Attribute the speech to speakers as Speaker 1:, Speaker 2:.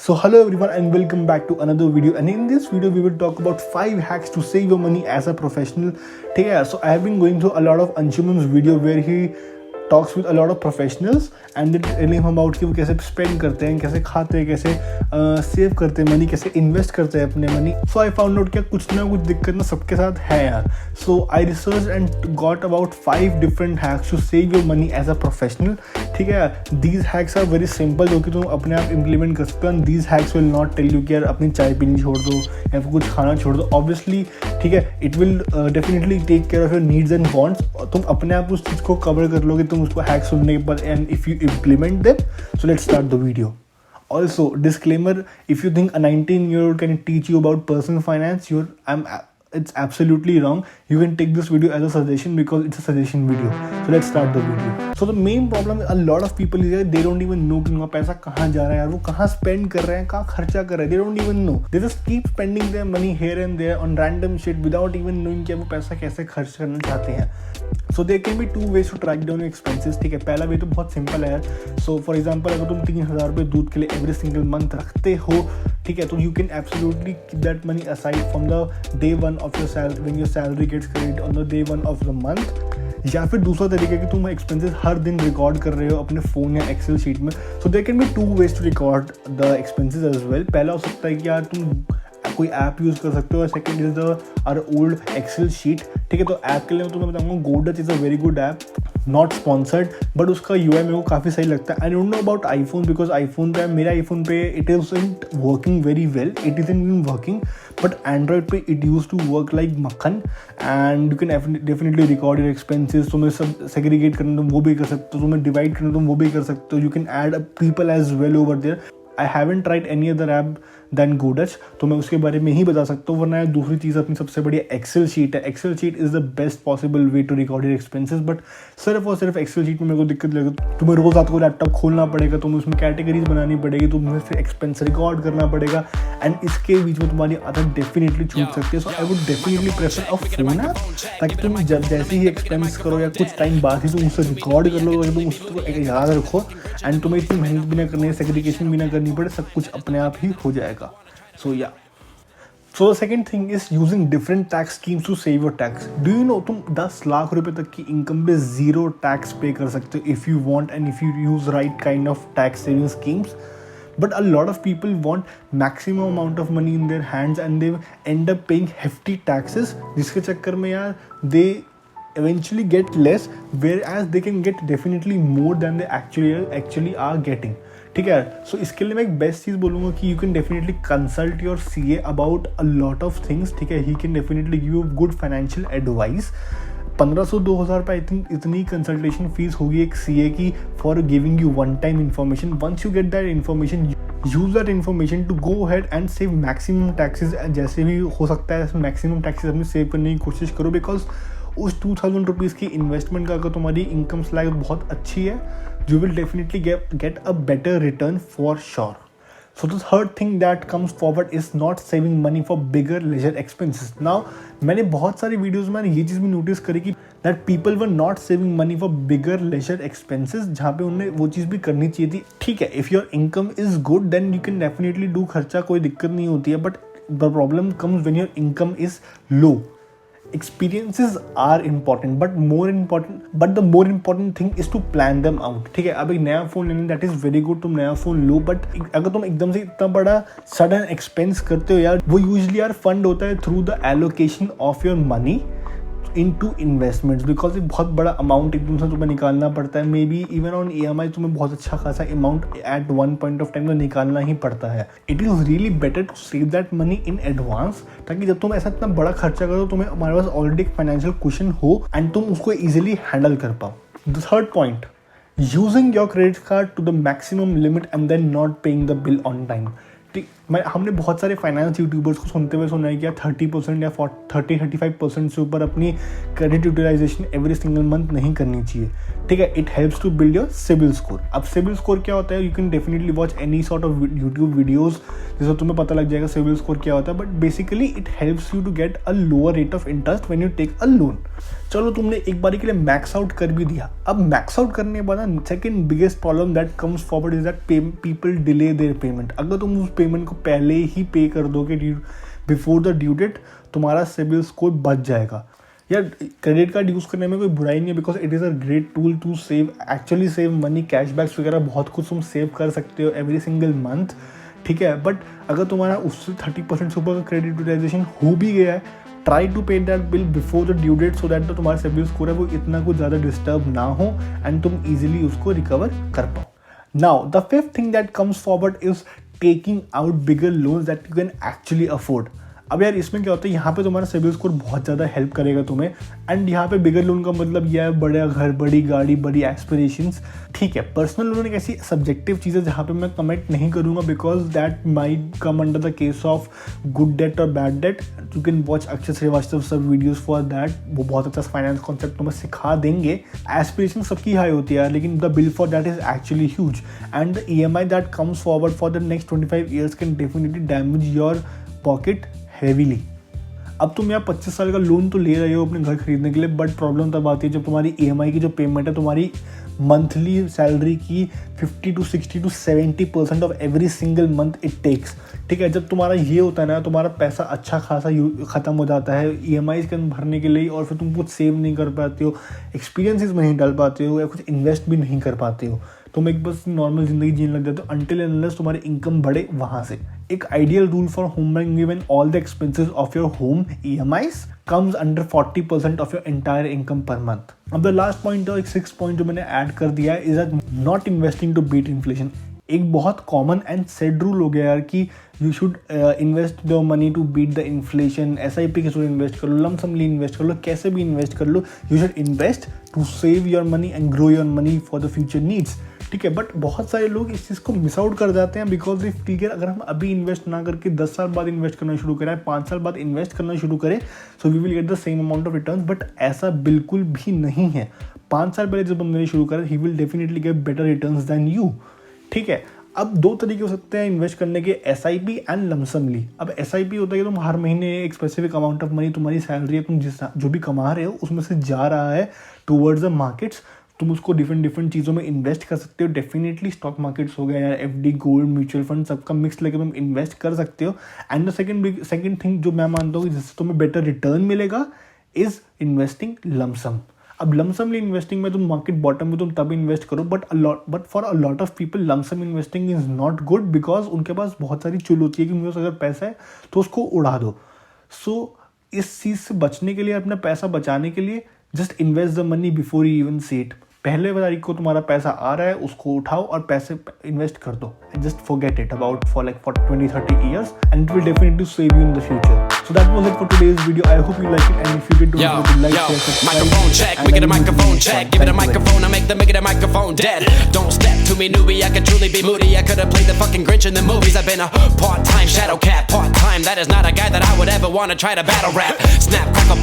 Speaker 1: So hello everyone and welcome back to another video, and in this video we will talk about 5 hacks to save your money as a professional. Okay, so I have been going through a lot of Anshuman's video where he talks with a lot of professionals and they tell him about कि वो कैसे spend करते हैं, कैसे खाते हैं, कैसे save करते हैं मनी, कैसे इन्वेस्ट करते हैं अपने money. So I found out क्या कुछ ना कुछ दिक्कत ना सबके साथ है यार. So I research and got about 5 different hacks to save your money as a professional. ठीक है, these hacks are very simple जो कि तुम अपने आप इम्प्लीमेंट कर सकते हो. And these hacks will not tell you कि यार अपनी चाय पीनी छोड़ दो या फिर कुछ खाना छोड़ दो. ऑब्वियसली ठीक है, it will definitely take care of your needs and wants. तुम अपने आप उस चीज़ को कवर कर लोगे तुम उसको हैक सुनने के बाद, and if you implement them. So let's start the video. Also, disclaimer: if you think a 19-year-old can teach you about personal finance, it's absolutely wrong. You can take this video as a suggestion because it's a suggestion video. So let's start the video. So the main problem a lot of people is that they don't even know कि उनका पैसा कहाँ जा रहा है यार, वो कहाँ spend कर रहे हैं, कहाँ खर्चा कर रहे हैं. They don't even know. They just keep spending their money here and there on random shit without even knowing कि वो पैसा कैसे खर्च करना चाहते हैं. So there can be 2 ways to track down your expenses. ठीक है, पहला वे तो बहुत सिंपल है यार. So for example अगर तुम 3,000 रुपये दूध के लिए every single month रखते हो, ठीक है, तो you can absolutely keep that money aside from the day one of your salary when your salary gets credited on the day one of the month. या फिर दूसरा तरीका कि तुम एक्सपेंसेस हर दिन रिकॉर्ड कर रहे हो अपने फ़ोन या एक्सेल शीट में. So there can be 2 ways to record the expenses as well. पहला हो सकता है कि यार तुम कोई ऐप यूज़ कर सकते हो. Second is the are old excel sheet. ठीक है, तो ऐप के लिए मैं तुम्हें बताऊंगा गोडच is a very good app, not sponsored, but उसका यूआई मेरे को काफ़ी सही लगता है. I don't know about iPhone because iPhone पे मेरे आईफोन पे it is working very well, it is in working, but android पे it use to work like मक्खन. And you can definitely record your expenses. तुम्हें सब segregate करना तुम वो भी कर सकते हो, तुम्हें डिवाइड करना तुम वो भी कर सकते हो. You can add people as well over there. I haven't tried any other app than गोडच, तो मैं उसके बारे में ही बता सकता हूँ. वरना दूसरी चीज़ अपनी सबसे बढ़िया एक्सेल शीट है. Excel sheet is the best possible way to record your expenses. But सिर्फ और सिर्फ एक्सेल शीट में मेरे को दिक्कत लगेगी. तुम्हें रोज़ रात को लैपटॉप खोलना पड़ेगा, तुम्हें उसमें कैटेगरीज बनानी पड़ेगी, तुम्हें फिर एक्सपेंस रिकॉर्ड करना पड़ेगा, एंड इसके बीच में तुम्हारी आदत डेफिनेटली छूट सकती है. So I would definitely prefer a phone app, ताकि तुम जब जैसे ही एक्सपेंस करो या कुछ टाइम बाद ही तुम उससे रिकॉर्ड कर लो, तुम उसको याद रखो, एंड तुम्हें इतनी मेहनत भी ना करनी है, सेग्रीगेशन भी ना करनी पड़े, सब कुछ अपने आप ही हो जाएगा. So yeah. So the second thing is using different tax schemes to save your tax. Do you know तुम 10 लाख रुपए तक की इनकम पे 0 टैक्स पे कर सकते हो if you want and if you use right kind of tax saving schemes. But a lot of people want maximum amount of money in their hands and they end up paying hefty taxes, जिसके चक्कर में यार they eventually get less, whereas they can get definitely more than they actually are getting. ठीक है, सो इसके लिए मैं एक बेस्ट चीज़ बोलूँगा कि you can definitely consult your CA about a lot of things. ठीक है, he can definitely give you good financial advice. 1,500-2,000 रुपये इतनी कंसल्टेशन फीस होगी एक सीए की for giving you one time information. Once you get that information, use that information to go ahead and save maximum taxes. जैसे भी हो सकता है मैक्सिमम टैक्सेस अपनी सेव करने की कोशिश करो, बिकॉज उस 2,000 रुपीज़ की इन्वेस्टमेंट का अगर तुम्हारी इनकम स्लैग बहुत अच्छी है, you will definitely get a better return for sure. So the third thing that comes forward is not saving money for bigger leisure expenses. Now मैंने बहुत सारी वीडियोस में ये चीज़ भी नोटिस करी कि that people were not saving money for bigger leisure expenses, जहाँ पे उन्हें वो चीज़ भी करनी चाहिए थी. ठीक है, if your income is good then you can definitely do खर्चा, कोई दिक्कत नहीं होती है. But the problem comes when your income is low. Experiences are important, but the more important thing is to plan them out. ठीक है, अब एक नया फ़ोन लेने दैट इज़ वेरी गुड, तुम नया फ़ोन लो, बट अगर तुम एकदम से इतना बड़ा सडन एक्सपेंस करते हो यार, वो यूजली यार फंड होता है through the allocation of your money into investments, because एक बहुत बड़ा अमाउंट एकदम से तुम्हें निकालना पड़ता है. May be even on EMI तुम्हें बहुत अच्छा खासा amount at one point of time तो निकालना ही पड़ता है. It is really better to save that money in advance, ताकि जब तुम ऐसा इतना बड़ा खर्चा करो तुम्हें हमारे पास ऑलरेडी एक फाइनेंशियल कुशन हो एंड तुम उसको ईजिली हैंडल कर पाओ. The third point, using your credit card to the maximum limit and then not paying the bill on time. हमने बहुत सारे फाइनेंस यूट्यूबर्स को सुनते हुए सुना है कि 30% या 30-35% से ऊपर अपनी credit utilization every single month नहीं करनी चाहिए, ठीक है। It helps to build your CIBIL score. अब सिबिल स्कोर क्या होता है, you can definitely watch any sort of YouTube videos जिससे तुम्हें पता लग जाएगा सिबिल स्कोर क्या होता है, but basically it helps you to get a lower rate of interest when you take a loan. चलो तुमने एक बारी के लिए मैक्स आउट कर भी दिया। अब मैक्स आउट करने के बाद second biggest problem that comes forward is that people delay there payment. अगर तुम उस पेमेंट को पहले ही पे कर दोगे बिफोर द ड्यू डेट, तुम्हारा सिबिल स्कोर बच जाएगा। यार क्रेडिट कार्ड यूज़ करने में कोई बुराई नहीं है, because it is a great tool to actually save money, cashbacks वगैरह बहुत कुछ तुम सेव कर सकते हो एवरी सिंगल मंथ, ठीक है। बट अगर तुम्हारा उससे 30% से ऊपर का क्रेडिट यूटिलाइजेशन हो भी गया है, try to pay that bill before the due date so that तुम्हारा सिबिल स्कोर है वो इतना कुछ ज़्यादा डिस्टर्ब ना हो एंड तुम ईजिली उसको रिकवर कर पाओ। Now the fifth thing that comes forward is taking out bigger loans that you can actually afford. अब यार इसमें क्या होता है, यहाँ पे तुम्हारा सिबिल स्कोर बहुत ज़्यादा हेल्प करेगा तुम्हें। एंड यहाँ पे बिगर लोन का मतलब यह है बड़ा घर, बड़ी गाड़ी, बड़ी एस्पिरेशंस, ठीक है। पर्सनल लोन एक ऐसी सब्जेक्टिव चीज़ है जहाँ पे मैं कमेंट नहीं करूँगा, because that might come under the case of good debt और bad debt. You can watch Akshay Srivastava सब वीडियोज़ फॉर दैट, वो बहुत अच्छा फाइनेंस कॉन्सेप्ट तुम्हें सिखा देंगे। एस्पिरेशन सबकी हाई होती है लेकिन the bill for that is actually huge and the EMI that comes forward for the next 25 years can definitely damage your pocket heavily. अब तुम यहाँ 25 साल का लोन तो ले रहे हो अपने घर खरीदने के लिए, बट प्रॉब्लम तब आती है जब तुम्हारी EMI की जो पेमेंट है तुम्हारी मंथली सैलरी की 50 to 60 to 70% of every single month it takes, ठीक है। जब तुम्हारा ये होता है ना, तुम्हारा पैसा अच्छा खासा ख़त्म हो जाता है EMI के भरने के लिए, और फिर तुम कुछ सेव नहीं कर पाते हो, एक्सपीरियंसेस में नहीं डाल पाते हो, या कुछ इन्वेस्ट भी नहीं कर पाते हो, तुम एक बस नॉर्मल जिंदगी जीने लग जाते हो अनटिल एंड अनलेस तुम्हारी इनकम बढ़े वहाँ से। एक ideal rule for home buying when all the expenses of your home EMIs comes under 40% of your entire income per month. अब द लास्ट पॉइंट और एक 6th पॉइंट जो मैंने ऐड कर दिया है is that not investing to beat inflation. एक बहुत कॉमन एंड सेड रूल हो गया यार कि you should invest your money to beat the inflation. SIP के थ्रू इन्वेस्ट कर लो, लमसमली इन्वेस्ट कर लो, कैसे भी इन्वेस्ट कर लो, you should invest to save your money and grow your money for the future needs, ठीक है। बट बहुत सारे लोग इस चीज़ को मिस आउट कर जाते हैं बिकॉज दे फील कि अगर हम अभी इन्वेस्ट ना करके 10 साल बाद इन्वेस्ट करना शुरू करें, 5 साल बाद इन्वेस्ट करना शुरू करें, so we will get the same amount of return. But ऐसा बिल्कुल भी नहीं है। 5 साल पहले जब बंदे शुरू करें, he will definitely get better returns than you, ठीक है। अब 2 तरीके हो सकते हैं इन्वेस्ट करने के, SIP एंड लमसमली। अब SIP होता है कि तुम हर महीने एक स्पेसिफिक अमाउंट ऑफ मनी, तुम्हारी सैलरी है, तुम जो भी कमा रहे हो उसमें से जा रहा है टूवर्ड्स द मार्केट्स, तुम उसको डिफरेंट चीज़ों में इन्वेस्ट कर सकते हो। डेफिनेटली स्टॉक मार्केट्स हो गया या FD, गोल्ड, म्यूचुअल फंड, सबका मिक्स लेकर तुम इन्वेस्ट कर सकते हो। एंड द सेकंड थिंग जो मैं मानता हूँ कि जिससे तुम्हें बेटर रिटर्न मिलेगा इज इन्वेस्टिंग लमसम। अब लमसमली इन्वेस्टिंग में तुम मार्केट बॉटम में तुम तब इन्वेस्ट करो, but for a lot of people lump sum investing is not good because उनके पास बहुत सारी चुल होती है कि मेरे पास अगर पैसा है तो उसको उड़ा दो। सो इस चीज़ से बचने के लिए, अपना पैसा बचाने के लिए, just invest the money before you even see it. पहले तारीख को तुम्हारा पैसा आ रहा है, उसको उठाओ और पैसे इन्वेस्ट कर दो। Just forget it about for 20-30 years and it will definitely save you in the future. So that was it for today's video. I hope you like it, and if you did, don't forget to like, share, subscribe.
Speaker 2: Microphone check, we get a microphone check. Give it a microphone, I make the microphone dead. Don't step to me, newbie, I could truly be moody. I could have played the fucking Grinch in the movies. I've been a part-time shadow cat, part-time. That is not a guy that I would ever want to try to battle rap. Snap, crackle.